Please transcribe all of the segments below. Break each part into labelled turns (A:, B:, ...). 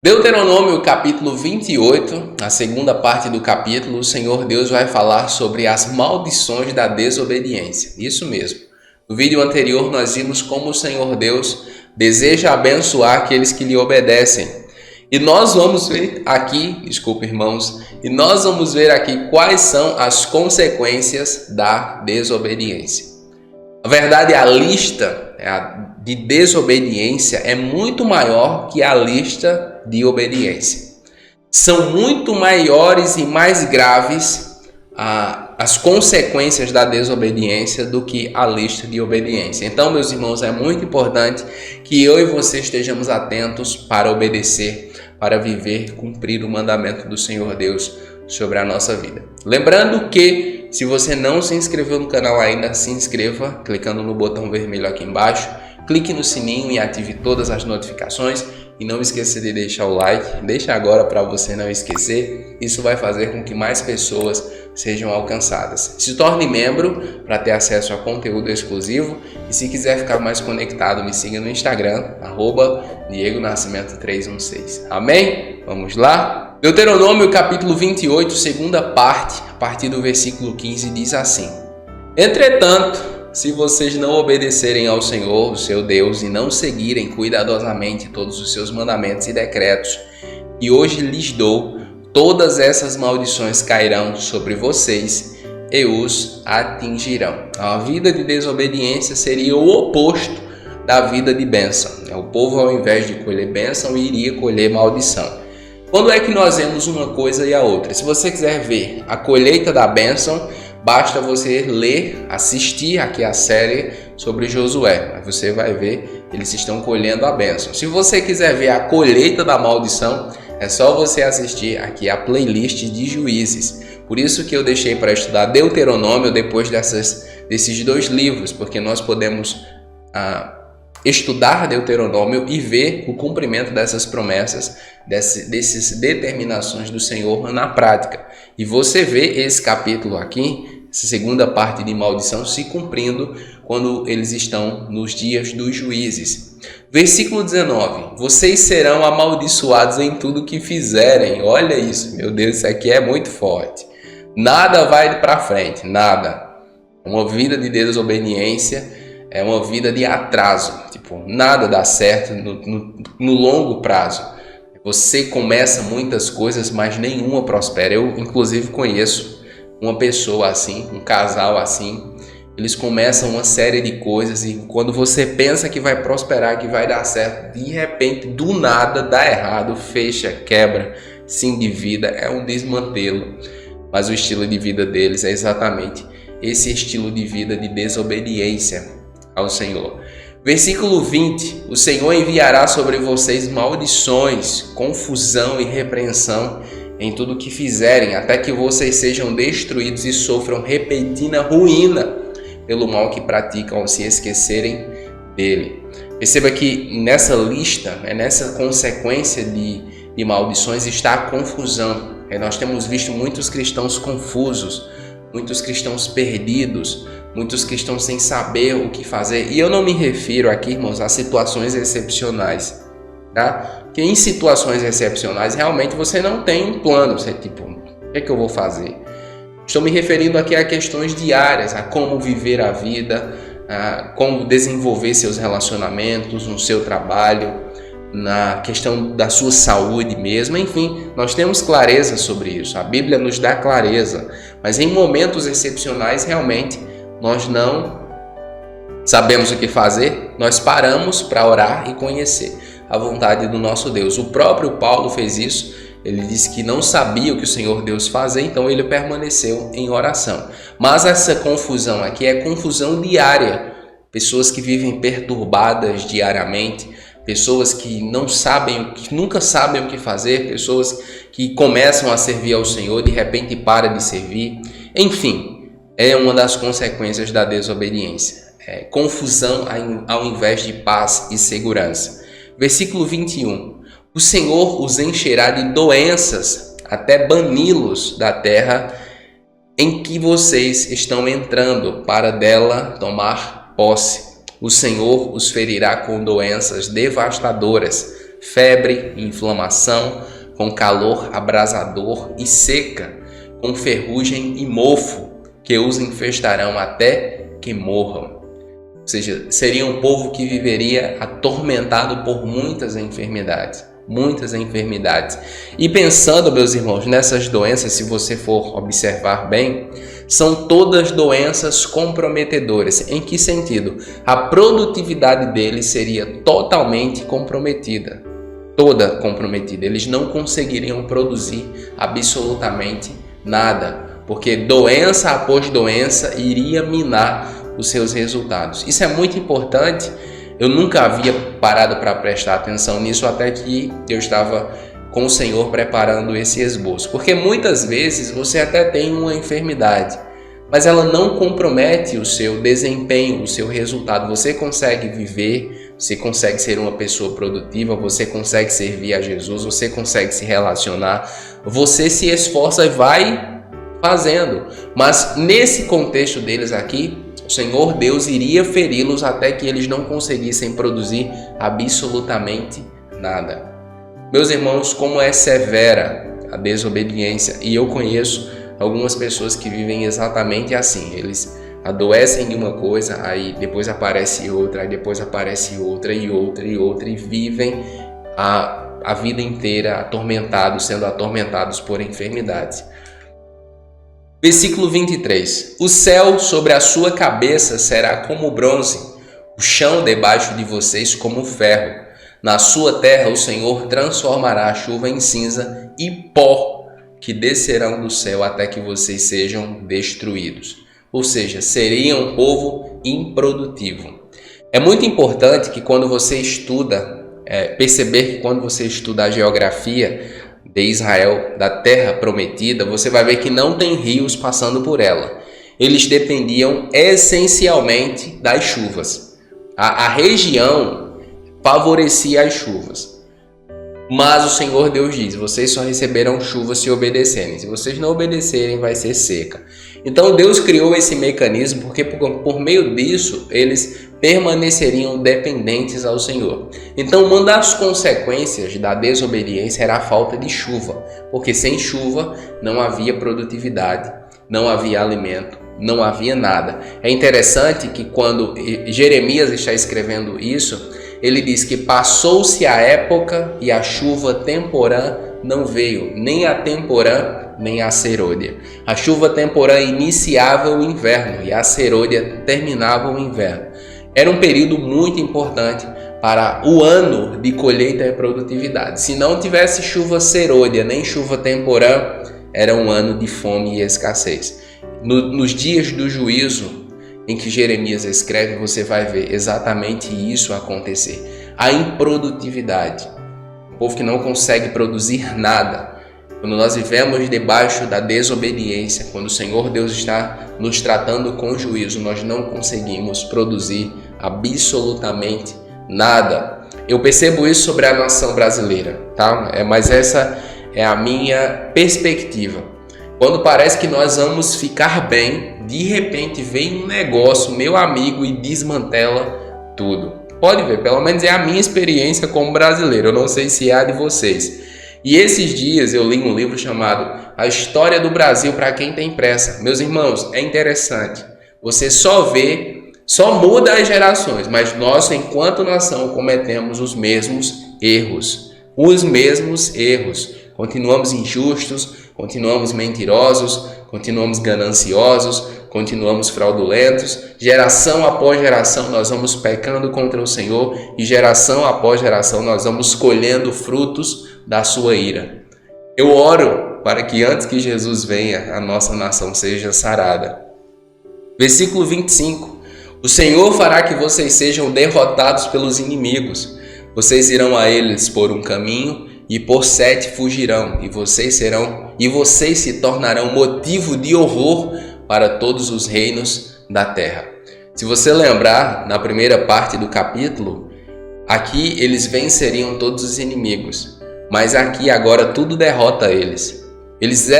A: Deuteronômio capítulo 28, a segunda parte do capítulo, o Senhor Deus vai falar sobre as maldições da desobediência. Isso mesmo. No vídeo anterior nós vimos como o Senhor Deus deseja abençoar aqueles que lhe obedecem. E nós vamos ver aqui, nós vamos ver aqui quais são as consequências da desobediência. Na verdade, a lista de desobediência é muito maior que a lista de obediência. São muito maiores e mais graves as consequências da desobediência do que a lista de obediência. Então, meus irmãos, é muito importante que eu e você estejamos atentos para obedecer, para viver, cumprir o mandamento do Senhor Deus sobre a nossa vida. Lembrando que, se você não se inscreveu no canal ainda, se inscreva clicando no botão vermelho aqui embaixo, clique no sininho e ative todas as notificações e não esqueça de deixar o like, deixa agora para você não esquecer, isso vai fazer com que mais pessoas sejam alcançadas. Se torne membro para ter acesso a conteúdo exclusivo e se quiser ficar mais conectado, me siga no Instagram, @DiegoNascimento316. Amém? Vamos lá? Deuteronômio capítulo 28, segunda parte, a partir do versículo 15, diz assim: Entretanto, se vocês não obedecerem ao Senhor, o seu Deus, e não seguirem cuidadosamente todos os seus mandamentos e decretos, que hoje lhes dou, todas essas maldições cairão sobre vocês e os atingirão. A vida de desobediência seria o oposto da vida de bênção. O povo, ao invés de colher bênção, iria colher maldição. Quando é que nós vemos uma coisa e a outra? Se você quiser ver a colheita da bênção, basta você ler, assistir aqui a série sobre Josué. Aí você vai ver, eles estão colhendo a bênção. Se você quiser ver a colheita da maldição, é só você assistir aqui a playlist de Juízes. Por isso que eu deixei para estudar Deuteronômio depois desses dois livros, porque nós podemos estudar Deuteronômio e ver o cumprimento dessas promessas, dessas determinações do Senhor na prática. E você vê esse capítulo aqui, essa segunda parte de maldição, se cumprindo quando eles estão nos dias dos juízes. Versículo 19: Vocês serão amaldiçoados em tudo que fizerem. Olha isso, meu Deus, isso aqui é muito forte. Nada vai para frente, nada. Uma vida de desobediência é uma vida de atraso, nada dá certo no longo prazo. Você começa muitas coisas, mas nenhuma prospera. Eu, inclusive, conheço uma pessoa assim, um casal assim. Eles começam uma série de coisas e quando você pensa que vai prosperar, que vai dar certo, de repente, do nada, dá errado, fecha, quebra, se endivida, é um desmantelo. Mas o estilo de vida deles é exatamente esse estilo de vida de desobediência ao Senhor. Versículo 20: O Senhor enviará sobre vocês maldições, confusão e repreensão em tudo que fizerem, até que vocês sejam destruídos e sofram repentina ruína pelo mal que praticam ao se esquecerem dele. Perceba que nessa lista, nessa consequência de maldições está a confusão. Nós temos visto muitos cristãos confusos, muitos cristãos perdidos, muitos cristãos sem saber o que fazer. E eu não me refiro aqui, irmãos, a situações excepcionais, tá? Porque em situações excepcionais, realmente você não tem um plano. Você o que é que eu vou fazer? Estou me referindo aqui a questões diárias, a como viver a vida, a como desenvolver seus relacionamentos, no seu trabalho, na questão da sua saúde mesmo. Enfim, nós temos clareza sobre isso. A Bíblia nos dá clareza. Mas em momentos excepcionais, realmente, nós não sabemos o que fazer, nós paramos para orar e conhecer a vontade do nosso Deus. O próprio Paulo fez isso, ele disse que não sabia o que o Senhor Deus fazia, então ele permaneceu em oração. Mas essa confusão aqui é confusão diária, pessoas que vivem perturbadas diariamente, pessoas que não sabem, que nunca sabem o que fazer, pessoas que começam a servir ao Senhor, de repente para de servir, enfim. É uma das consequências da desobediência. Confusão ao invés de paz e segurança. Versículo 21. O Senhor os encherá de doenças até bani-los da terra em que vocês estão entrando para dela tomar posse. O Senhor os ferirá com doenças devastadoras, febre, inflamação, com calor abrasador e seca, com ferrugem e mofo, que os infestarão até que morram. Ou seja, seria um povo que viveria atormentado por muitas enfermidades. E pensando, meus irmãos, nessas doenças, se você for observar bem, são todas doenças comprometedoras. Em que sentido? A produtividade deles seria totalmente comprometida. Toda comprometida. Eles não conseguiriam produzir absolutamente nada, porque doença após doença iria minar os seus resultados. Isso é muito importante. Eu nunca havia parado para prestar atenção nisso até que eu estava com o Senhor preparando esse esboço. Porque muitas vezes você até tem uma enfermidade, mas ela não compromete o seu desempenho, o seu resultado. Você consegue viver, você consegue ser uma pessoa produtiva, você consegue servir a Jesus, você consegue se relacionar, você se esforça e vai fazendo. Mas nesse contexto deles aqui, o Senhor Deus iria feri-los até que eles não conseguissem produzir absolutamente nada. Meus irmãos, como é severa a desobediência, e eu conheço algumas pessoas que vivem exatamente assim. Eles adoecem de uma coisa, aí depois aparece outra, aí depois aparece outra e outra e outra, e vivem a vida inteira atormentados, sendo atormentados por enfermidades. Versículo 23. O céu sobre a sua cabeça será como bronze, o chão debaixo de vocês como ferro. Na sua terra o Senhor transformará a chuva em cinza e pó, que descerão do céu até que vocês sejam destruídos. Ou seja, seria um povo improdutivo. É muito importante que quando você estuda, perceber que quando você estuda a geografia de Israel, da terra prometida, você vai ver que não tem rios passando por ela. Eles dependiam essencialmente das chuvas. A região favorecia as chuvas. Mas o Senhor Deus diz: vocês só receberão chuva se obedecerem. Se vocês não obedecerem, vai ser seca. Então Deus criou esse mecanismo porque por meio disso eles permaneceriam dependentes ao Senhor. Então uma das consequências da desobediência era a falta de chuva, porque sem chuva não havia produtividade, não havia alimento, não havia nada. É interessante que quando Jeremias está escrevendo isso, ele diz que passou-se a época e a chuva temporã não veio, nem a temporã nem a serôdia. A chuva temporã iniciava o inverno e a serôdia terminava o inverno. Era um período muito importante para o ano de colheita e produtividade. Se não tivesse chuva serôdia nem chuva temporã, era um ano de fome e escassez. Nos dias do juízo, em que Jeremias escreve, você vai ver exatamente isso acontecer. A improdutividade. O povo que não consegue produzir nada. Quando nós vivemos debaixo da desobediência, quando o Senhor Deus está nos tratando com juízo, nós não conseguimos produzir absolutamente nada. Eu percebo isso sobre a nação brasileira, tá? Mas essa é a minha perspectiva. Quando parece que nós vamos ficar bem, de repente vem um negócio, meu amigo, e desmantela tudo. Pode ver, pelo menos é a minha experiência como brasileiro, eu não sei se é a de vocês. E esses dias eu li um livro chamado A História do Brasil para Quem Tem Pressa. Meus irmãos, é interessante. Você só muda as gerações, mas nós, enquanto nação, cometemos os mesmos erros. Continuamos injustos, continuamos mentirosos, continuamos gananciosos, continuamos fraudulentos. Geração após geração nós vamos pecando contra o Senhor e geração após geração nós vamos colhendo frutos da sua ira. Eu oro para que antes que Jesus venha, a nossa nação seja sarada. Versículo 25. O Senhor fará que vocês sejam derrotados pelos inimigos. Vocês irão a eles por um caminho e por 7 fugirão, e vocês se tornarão motivo de horror para todos os reinos da terra. Se você lembrar, na primeira parte do capítulo, aqui eles venceriam todos os inimigos, mas aqui agora tudo derrota eles. Eles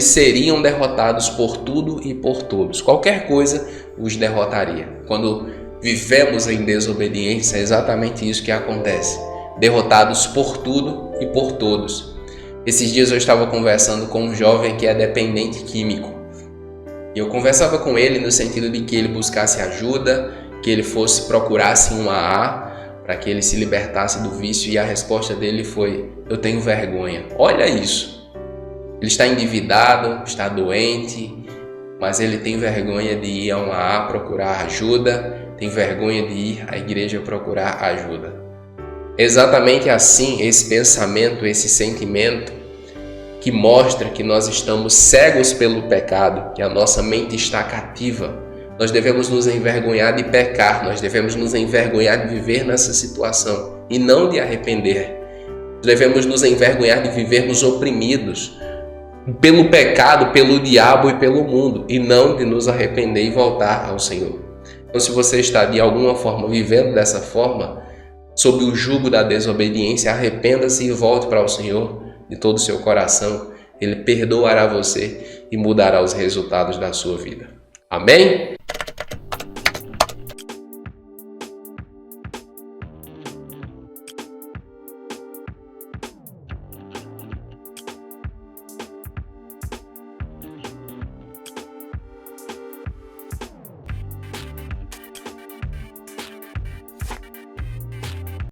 A: seriam derrotados por tudo e por todos. Qualquer coisa os derrotaria. Quando vivemos em desobediência, é exatamente isso que acontece. derrotados por tudo e por todos. Esses dias eu estava conversando com um jovem que é dependente químico. E eu conversava com ele no sentido de que ele buscasse ajuda, que ele procurasse um AA para que ele se libertasse do vício, e a resposta dele foi: eu tenho vergonha. Olha isso. Ele está endividado, está doente, mas ele tem vergonha de ir a um AA procurar ajuda, tem vergonha de ir à igreja procurar ajuda. Exatamente assim, esse pensamento, esse sentimento que mostra que nós estamos cegos pelo pecado, que a nossa mente está cativa. Nós devemos nos envergonhar de pecar, nós devemos nos envergonhar de viver nessa situação e não de arrepender. Devemos nos envergonhar de vivermos oprimidos pelo pecado, pelo diabo e pelo mundo, e não de nos arrepender e voltar ao Senhor. Então, se você está de alguma forma vivendo dessa forma, sob o jugo da desobediência, arrependa-se e volte para o Senhor de todo o seu coração. Ele perdoará você e mudará os resultados da sua vida. Amém?